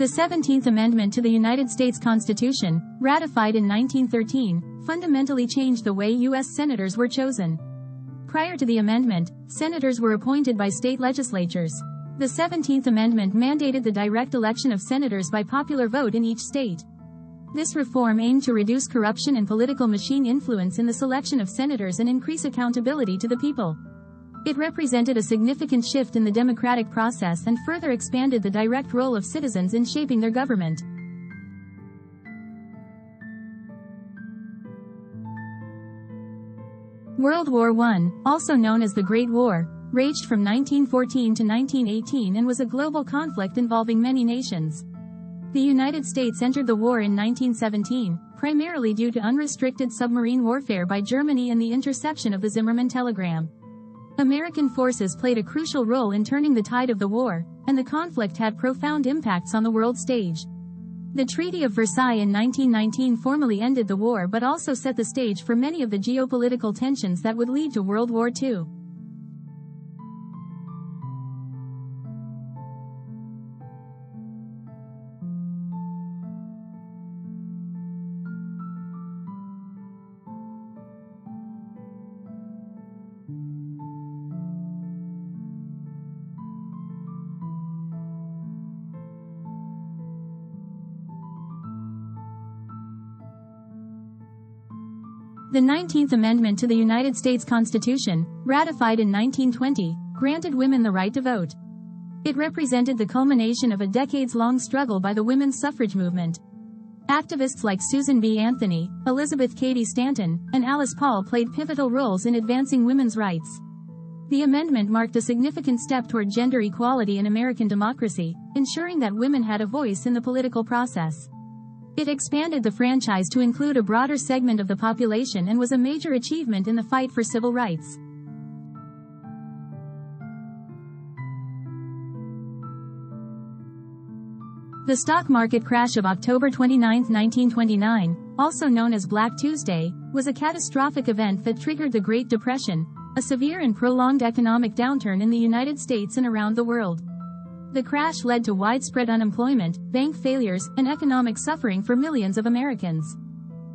The 17th Amendment to the United States Constitution, ratified in 1913, fundamentally changed the way U.S. senators were chosen. Prior to the amendment, senators were appointed by state legislatures. The 17th Amendment mandated the direct election of senators by popular vote in each state. This reform aimed to reduce corruption and political machine influence in the selection of senators and increase accountability to the people. It represented a significant shift in the democratic process and further expanded the direct role of citizens in shaping their government. World War I, also known as the Great War, raged from 1914 to 1918 and was a global conflict involving many nations. The United States entered the war in 1917, primarily due to unrestricted submarine warfare by Germany and the interception of the Zimmermann telegram. American forces played a crucial role in turning the tide of the war, and the conflict had profound impacts on the world stage. The Treaty of Versailles in 1919 formally ended the war but also set the stage for many of the geopolitical tensions that would lead to World War II. The 19th Amendment to the United States Constitution, ratified in 1920, granted women the right to vote. It represented the culmination of a decades-long struggle by the women's suffrage movement. Activists like Susan B. Anthony, Elizabeth Cady Stanton, and Alice Paul played pivotal roles in advancing women's rights. The amendment marked a significant step toward gender equality in American democracy, ensuring that women had a voice in the political process. It expanded the franchise to include a broader segment of the population and was a major achievement in the fight for civil rights. The stock market crash of October 29, 1929, also known as Black Tuesday, was a catastrophic event that triggered the Great Depression, a severe and prolonged economic downturn in the United States and around the world. The crash led to widespread unemployment, bank failures, and economic suffering for millions of Americans.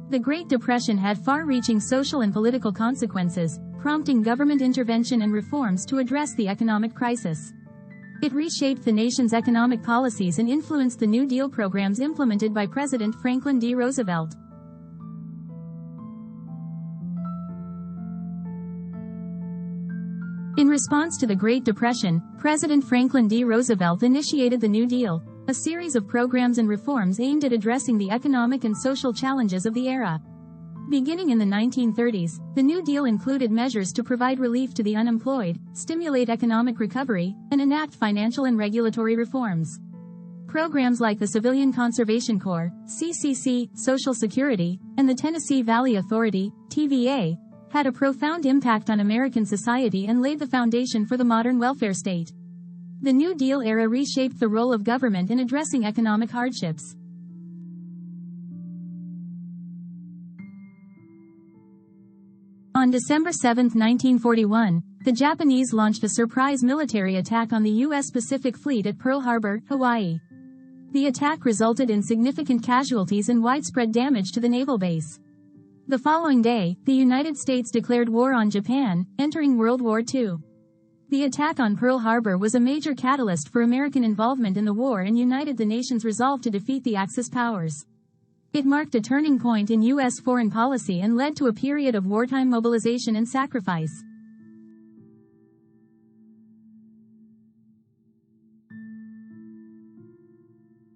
The Great Depression had far-reaching social and political consequences, prompting government intervention and reforms to address the economic crisis. It reshaped the nation's economic policies and influenced the New Deal programs implemented by President Franklin D. Roosevelt. In response to the Great Depression, President Franklin D. Roosevelt initiated the New Deal, a series of programs and reforms aimed at addressing the economic and social challenges of the era. Beginning in the 1930s, the New Deal included measures to provide relief to the unemployed, stimulate economic recovery, and enact financial and regulatory reforms. Programs like the Civilian Conservation Corps, CCC, Social Security, and the Tennessee Valley Authority, TVA, had a profound impact on American society and laid the foundation for the modern welfare state. The New Deal era reshaped the role of government in addressing economic hardships. On December 7, 1941, the Japanese launched a surprise military attack on the U.S. Pacific Fleet at Pearl Harbor, Hawaii. The attack resulted in significant casualties and widespread damage to the naval base. The following day, the United States declared war on Japan, entering World War II. The attack on Pearl Harbor was a major catalyst for American involvement in the war and united the nation's resolve to defeat the Axis powers. It marked a turning point in U.S. foreign policy and led to a period of wartime mobilization and sacrifice.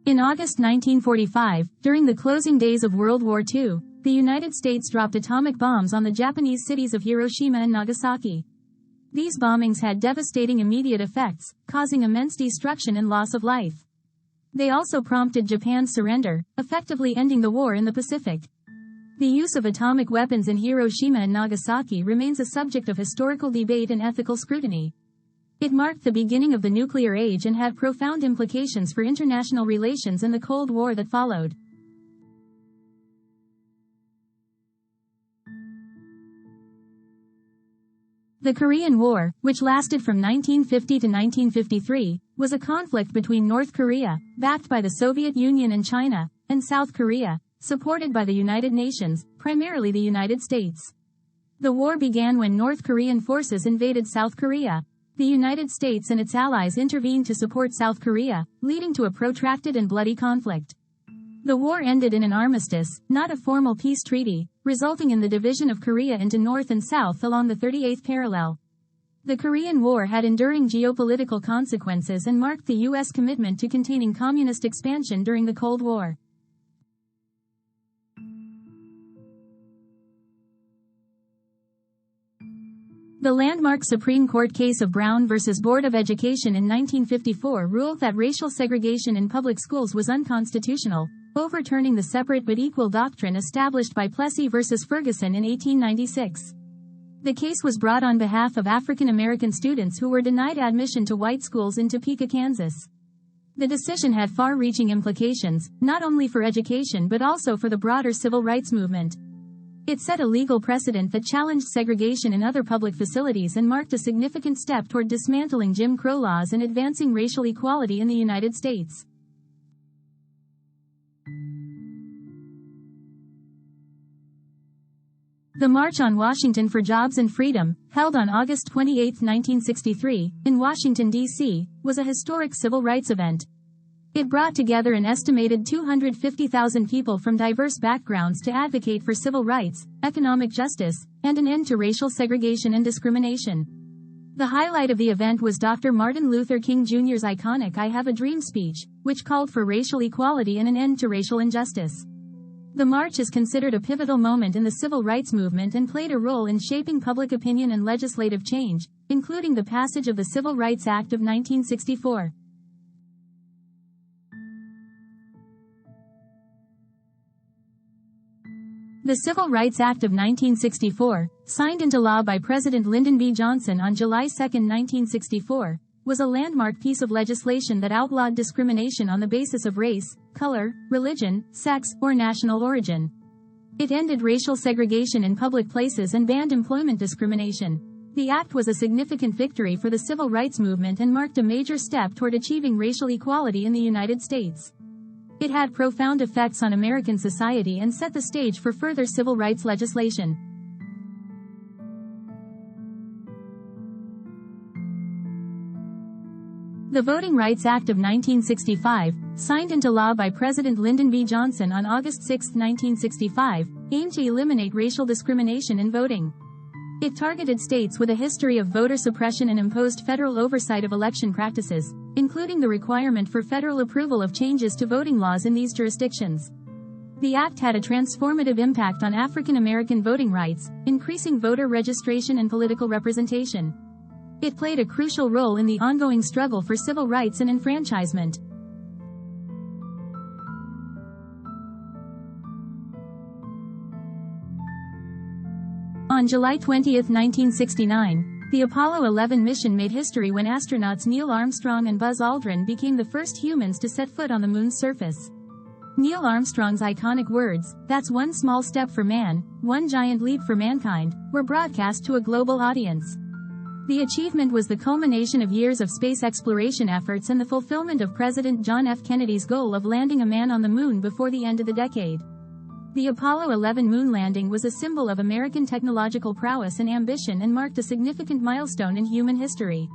In August 1945, during the closing days of World War II, the United States dropped atomic bombs on the Japanese cities of Hiroshima and Nagasaki. These bombings had devastating immediate effects, causing immense destruction and loss of life. They also prompted Japan's surrender, effectively ending the war in the Pacific. The use of atomic weapons in Hiroshima and Nagasaki remains a subject of historical debate and ethical scrutiny. It marked the beginning of the nuclear age and had profound implications for international relations and the Cold War that followed. The Korean War, which lasted from 1950 to 1953, was a conflict between North Korea, backed by the Soviet Union and China, and South Korea, supported by the United Nations, primarily the United States. The war began when North Korean forces invaded South Korea. The United States and its allies intervened to support South Korea, leading to a protracted and bloody conflict. The war ended in an armistice, not a formal peace treaty, resulting in the division of Korea into North and South along the 38th parallel. The Korean War had enduring geopolitical consequences and marked the U.S. commitment to containing communist expansion during the Cold War. The landmark Supreme Court case of Brown v. Board of Education in 1954 ruled that racial segregation in public schools was unconstitutional, overturning the separate but equal doctrine established by Plessy v. Ferguson in 1896. The case was brought on behalf of African American students who were denied admission to white schools in Topeka, Kansas. The decision had far-reaching implications, not only for education but also for the broader civil rights movement. It set a legal precedent that challenged segregation in other public facilities and marked a significant step toward dismantling Jim Crow laws and advancing racial equality in the United States. The March on Washington for Jobs and Freedom, held on August 28, 1963, in Washington, D.C., was a historic civil rights event. It brought together an estimated 250,000 people from diverse backgrounds to advocate for civil rights, economic justice, and an end to racial segregation and discrimination. The highlight of the event was Dr. Martin Luther King Jr.'s iconic I Have a Dream speech, which called for racial equality and an end to racial injustice. The march is considered a pivotal moment in the civil rights movement and played a role in shaping public opinion and legislative change, including the passage of the Civil Rights Act of 1964. The Civil Rights Act of 1964, signed into law by President Lyndon B. Johnson on July 2, 1964, was a landmark piece of legislation that outlawed discrimination on the basis of race, color, religion, sex, or national origin. It ended racial segregation in public places and banned employment discrimination. The act was a significant victory for the civil rights movement and marked a major step toward achieving racial equality in the United States. It had profound effects on American society and set the stage for further civil rights legislation. The Voting Rights Act of 1965, signed into law by President Lyndon B. Johnson on August 6, 1965, aimed to eliminate racial discrimination in voting. It targeted states with a history of voter suppression and imposed federal oversight of election practices, including the requirement for federal approval of changes to voting laws in these jurisdictions. The act had a transformative impact on African American voting rights, increasing voter registration and political representation. It played a crucial role in the ongoing struggle for civil rights and enfranchisement. On July 20, 1969, the Apollo 11 mission made history when astronauts Neil Armstrong and Buzz Aldrin became the first humans to set foot on the moon's surface. Neil Armstrong's iconic words, "That's one small step for man, one giant leap for mankind," were broadcast to a global audience. The achievement was the culmination of years of space exploration efforts and the fulfillment of President John F. Kennedy's goal of landing a man on the moon before the end of the decade. The Apollo 11 moon landing was a symbol of American technological prowess and ambition and marked a significant milestone in human history.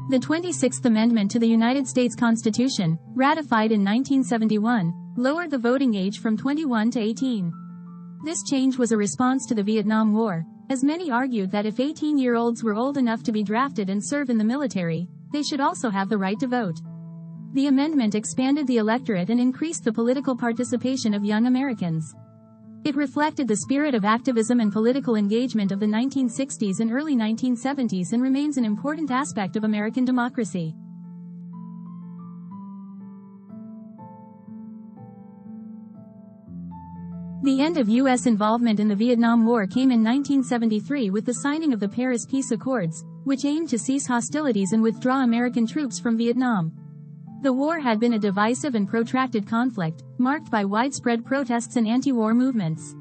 The 26th Amendment to the United States Constitution, ratified in 1971, lowered the voting age from 21 to 18. This change was a response to the Vietnam War, as many argued that if 18-year-olds were old enough to be drafted and serve in the military, they should also have the right to vote. The amendment expanded the electorate and increased the political participation of young Americans. It reflected the spirit of activism and political engagement of the 1960s and early 1970s and remains an important aspect of American democracy. The end of U.S. involvement in the Vietnam War came in 1973 with the signing of the Paris Peace Accords, which aimed to cease hostilities and withdraw American troops from Vietnam. The war had been a divisive and protracted conflict, marked by widespread protests and anti-war movements.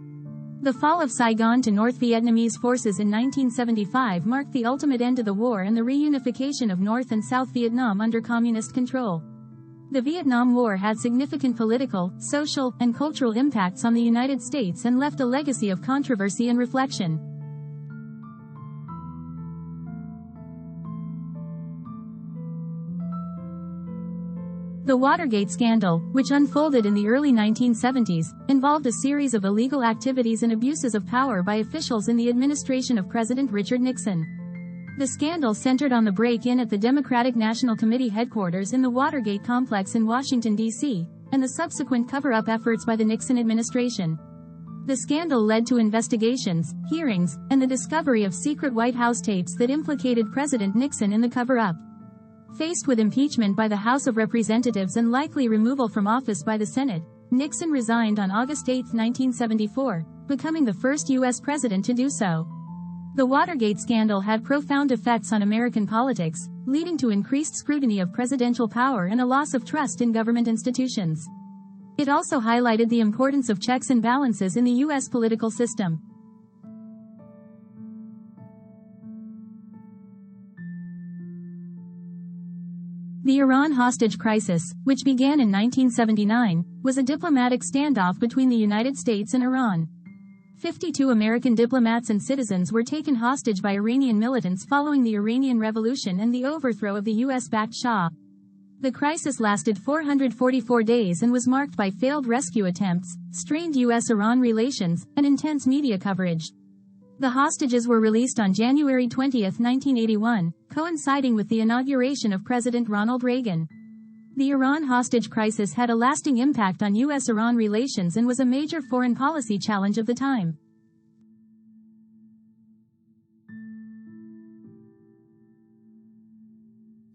The fall of Saigon to North Vietnamese forces in 1975 marked the ultimate end to the war and the reunification of North and South Vietnam under communist control. The Vietnam War had significant political, social, and cultural impacts on the United States and left a legacy of controversy and reflection. The Watergate scandal, which unfolded in the early 1970s, involved a series of illegal activities and abuses of power by officials in the administration of President Richard Nixon. The scandal centered on the break-in at the Democratic National Committee headquarters in the Watergate complex in Washington, D.C., and the subsequent cover-up efforts by the Nixon administration. The scandal led to investigations, hearings, and the discovery of secret White House tapes that implicated President Nixon in the cover-up. Faced with impeachment by the House of Representatives and likely removal from office by the Senate, Nixon resigned on August 8, 1974, becoming the first U.S. president to do so. The Watergate scandal had profound effects on American politics, leading to increased scrutiny of presidential power and a loss of trust in government institutions. It also highlighted the importance of checks and balances in the U.S. political system. The Iran hostage crisis, which began in 1979, was a diplomatic standoff between the United States and Iran. 52 American diplomats and citizens were taken hostage by Iranian militants following the Iranian Revolution and the overthrow of the U.S.-backed Shah. The crisis lasted 444 days and was marked by failed rescue attempts, strained U.S.-Iran relations, and intense media coverage. The hostages were released on January 20, 1981, coinciding with the inauguration of President Ronald Reagan. The Iran hostage crisis had a lasting impact on U.S.-Iran relations and was a major foreign policy challenge of the time.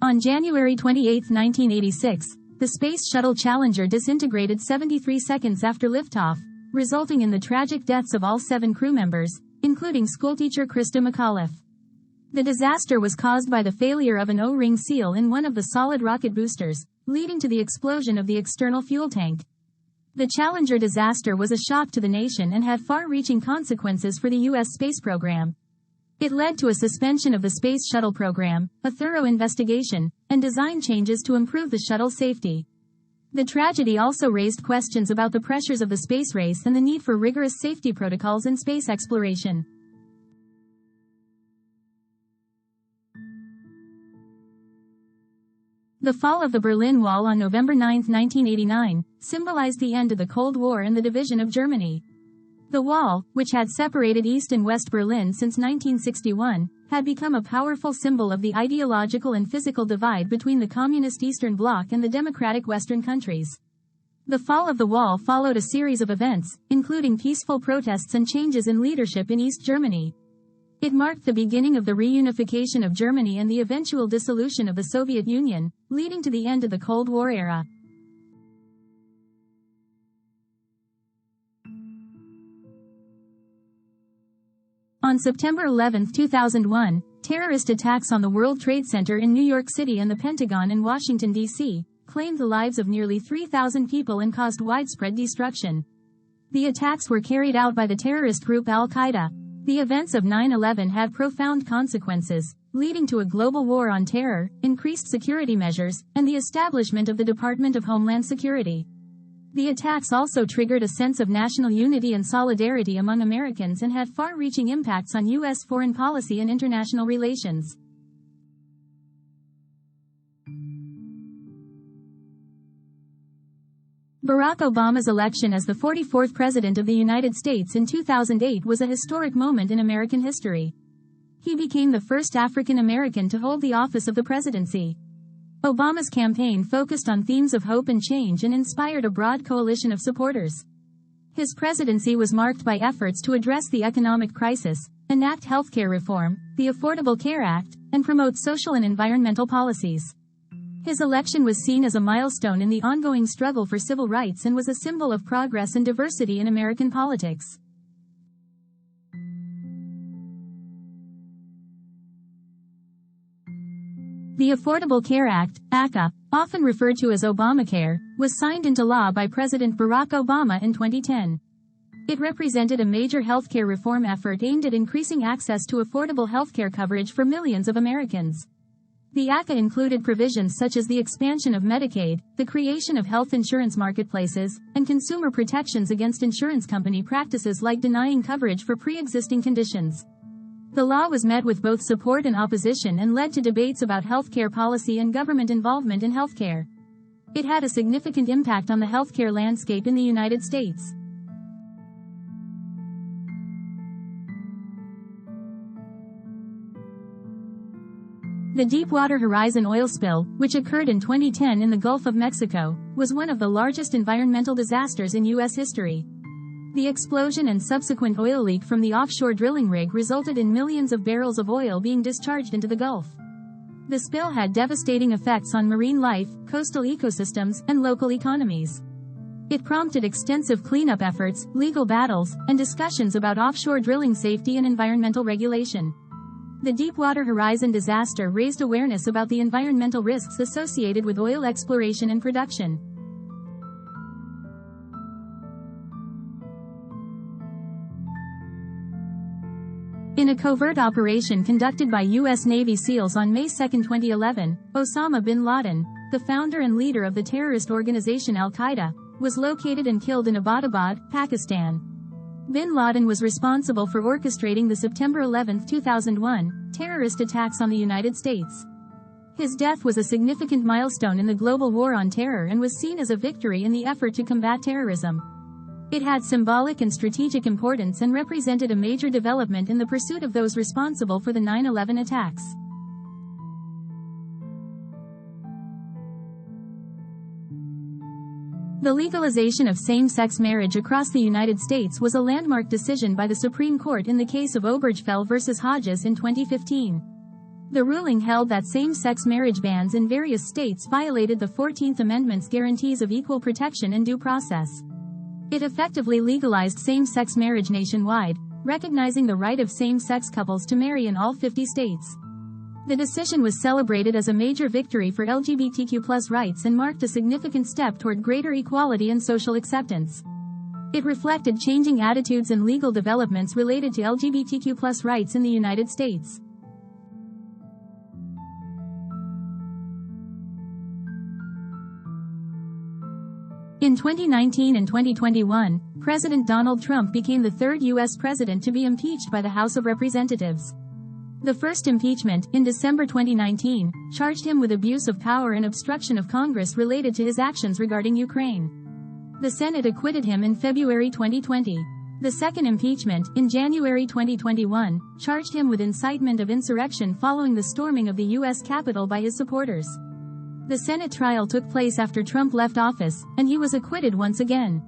On January 28, 1986, the Space Shuttle Challenger disintegrated 73 seconds after liftoff, resulting in the tragic deaths of all 7 crew members, including schoolteacher Krista McAuliffe. The disaster was caused by the failure of an O-ring seal in one of the solid rocket boosters, leading to the explosion of the external fuel tank. The Challenger disaster was a shock to the nation and had far-reaching consequences for the U.S. space program. It led to a suspension of the Space Shuttle program, a thorough investigation, and design changes to improve the shuttle's safety. The tragedy also raised questions about the pressures of the space race and the need for rigorous safety protocols in space exploration. The fall of the Berlin Wall on November 9, 1989, symbolized the end of the Cold War and the division of Germany. The wall, which had separated East and West Berlin since 1961, had become a powerful symbol of the ideological and physical divide between the communist Eastern Bloc and the democratic Western countries. The fall of the wall followed a series of events, including peaceful protests and changes in leadership in East Germany. It marked the beginning of the reunification of Germany and the eventual dissolution of the Soviet Union, leading to the end of the Cold War era. On September 11, 2001, terrorist attacks on the World Trade Center in New York City and the Pentagon in Washington, D.C., claimed the lives of nearly 3,000 people and caused widespread destruction. The attacks were carried out by the terrorist group Al-Qaeda. The events of 9/11 had profound consequences, leading to a global war on terror, increased security measures, and the establishment of the Department of Homeland Security. The attacks also triggered a sense of national unity and solidarity among Americans and had far-reaching impacts on U.S. foreign policy and international relations. Barack Obama's election as the 44th President of the United States in 2008 was a historic moment in American history. He became the first African American to hold the office of the presidency. Obama's campaign focused on themes of hope and change and inspired a broad coalition of supporters. His presidency was marked by efforts to address the economic crisis, enact healthcare reform, the Affordable Care Act, and promote social and environmental policies. His election was seen as a milestone in the ongoing struggle for civil rights and was a symbol of progress and diversity in American politics. The Affordable Care Act, ACA, often referred to as Obamacare, was signed into law by President Barack Obama in 2010. It represented a major healthcare reform effort aimed at increasing access to affordable healthcare coverage for millions of Americans. The ACA included provisions such as the expansion of Medicaid, the creation of health insurance marketplaces, and consumer protections against insurance company practices like denying coverage for pre-existing conditions. The law was met with both support and opposition and led to debates about healthcare policy and government involvement in healthcare. It had a significant impact on the healthcare landscape in the United States. The Deepwater Horizon oil spill, which occurred in 2010 in the Gulf of Mexico, was one of the largest environmental disasters in U.S. history. The explosion and subsequent oil leak from the offshore drilling rig resulted in millions of barrels of oil being discharged into the Gulf. The spill had devastating effects on marine life, coastal ecosystems, and local economies. It prompted extensive cleanup efforts, legal battles, and discussions about offshore drilling safety and environmental regulation. The Deepwater Horizon disaster raised awareness about the environmental risks associated with oil exploration and production. In a covert operation conducted by U.S. Navy SEALs on May 2, 2011, Osama bin Laden, the founder and leader of the terrorist organization Al-Qaeda, was located and killed in Abbottabad, Pakistan. Bin Laden was responsible for orchestrating the September 11, 2001, terrorist attacks on the United States. His death was a significant milestone in the global war on terror and was seen as a victory in the effort to combat terrorism. It had symbolic and strategic importance and represented a major development in the pursuit of those responsible for the 9/11 attacks. The legalization of same-sex marriage across the United States was a landmark decision by the Supreme Court in the case of Obergefell v. Hodges in 2015. The ruling held that same-sex marriage bans in various states violated the 14th Amendment's guarantees of equal protection and due process. It effectively legalized same-sex marriage nationwide, recognizing the right of same-sex couples to marry in all 50 states. The decision was celebrated as a major victory for LGBTQ+ rights and marked a significant step toward greater equality and social acceptance. It reflected changing attitudes and legal developments related to LGBTQ+ rights in the United States. In 2019 and 2021, President Donald Trump became the third U.S. president to be impeached by the House of Representatives. The first impeachment, in December 2019, charged him with abuse of power and obstruction of Congress related to his actions regarding Ukraine. The Senate acquitted him in February 2020. The second impeachment, in January 2021, charged him with incitement of insurrection following the storming of the U.S. Capitol by his supporters. The Senate trial took place after Trump left office, and he was acquitted once again.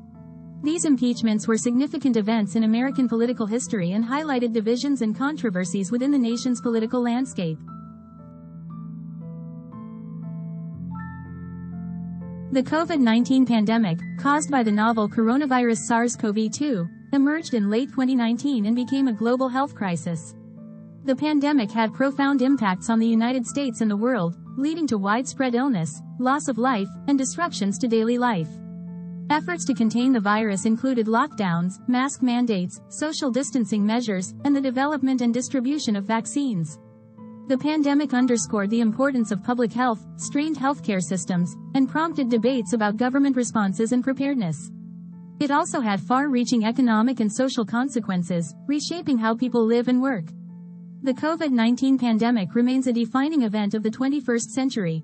These impeachments were significant events in American political history and highlighted divisions and controversies within the nation's political landscape. The COVID-19 pandemic, caused by the novel coronavirus SARS-CoV-2, emerged in late 2019 and became a global health crisis. The pandemic had profound impacts on the United States and the world, leading to widespread illness, loss of life, and disruptions to daily life. Efforts to contain the virus included lockdowns, mask mandates, social distancing measures, and the development and distribution of vaccines. The pandemic underscored the importance of public health, strained healthcare systems, and prompted debates about government responses and preparedness. It also had far-reaching economic and social consequences, reshaping how people live and work. The COVID-19 pandemic remains a defining event of the 21st century.